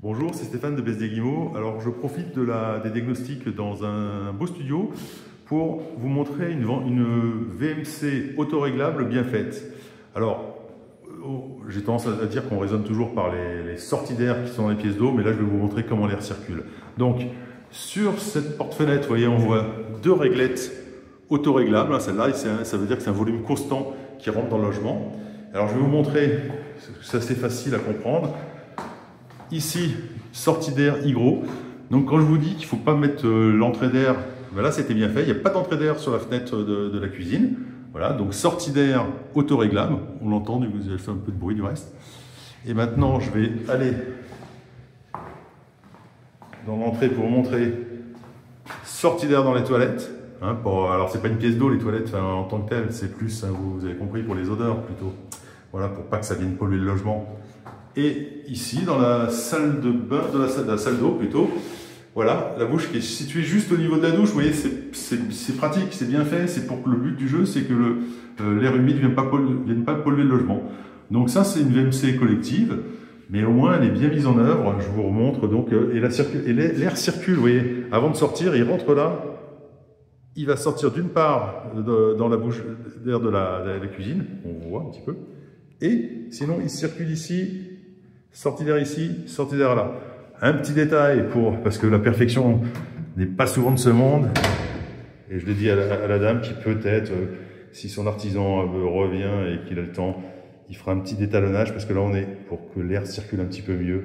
Bonjour, c'est Stéphane de BSD Guimau. Alors je profite des diagnostics dans un beau studio pour vous montrer une VMC autoréglable bien faite. Alors j'ai tendance à dire qu'on raisonne toujours par les sorties d'air qui sont dans les pièces d'eau, mais là je vais vous montrer comment l'air circule. Donc sur cette porte-fenêtre, vous voyez, on voit deux réglettes autoréglables. Celle-là, ça veut dire que c'est un volume constant qui rentre dans le logement. Alors je vais vous montrer, c'est assez facile à comprendre. Ici, sortie d'air hygro. Donc quand je vous dis qu'il ne faut pas mettre l'entrée d'air, ben là c'était bien fait, il n'y a pas d'entrée d'air sur la fenêtre de la cuisine. Voilà, donc sortie d'air autoréglable, on l'entend, vous avez fait un peu de bruit du reste. Et maintenant je vais aller dans l'entrée pour vous montrer sortie d'air dans les toilettes. Alors c'est pas une pièce d'eau les toilettes en tant que telles, c'est plus, vous avez compris, pour les odeurs plutôt. Voilà, pour pas que ça vienne polluer le logement. Et ici, dans la salle de bain, de la salle d'eau plutôt, voilà, la bouche qui est située juste au niveau de la douche. Vous voyez, c'est pratique, c'est bien fait. C'est pour que le but du jeu, c'est que l'air humide ne vienne pas polluer le logement. Donc ça, c'est une VMC collective, mais au moins elle est bien mise en œuvre. Je vous remontre donc, et l'air circule. Vous voyez, avant de sortir, il rentre là. Il va sortir d'une part dans la bouche d'air de la cuisine, on voit un petit peu, et sinon il circule ici. Sortie d'air ici, sortie d'air là. Un petit détail parce que la perfection n'est pas souvent de ce monde. Et je l'ai dit à la dame qui peut-être, si son artisan revient et qu'il a le temps, il fera un petit détalonnage parce que là on est pour que l'air circule un petit peu mieux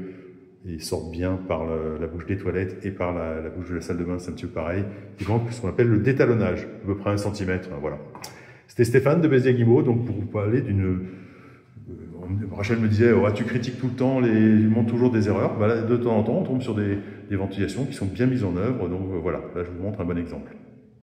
et sorte bien par la bouche des toilettes et par la bouche de la salle de bain, c'est un petit peu pareil. Il manque ce qu'on appelle le détalonnage, à peu près 1 centimètre. Voilà. C'était Stéphane de BSD Guimau, donc pour vous parler d'une... Rachel me disait, tu critiques tout le temps, ils montrent toujours des erreurs. Bah là, de temps en temps, on tombe sur des ventilations qui sont bien mises en œuvre. Donc voilà, là je vous montre un bon exemple.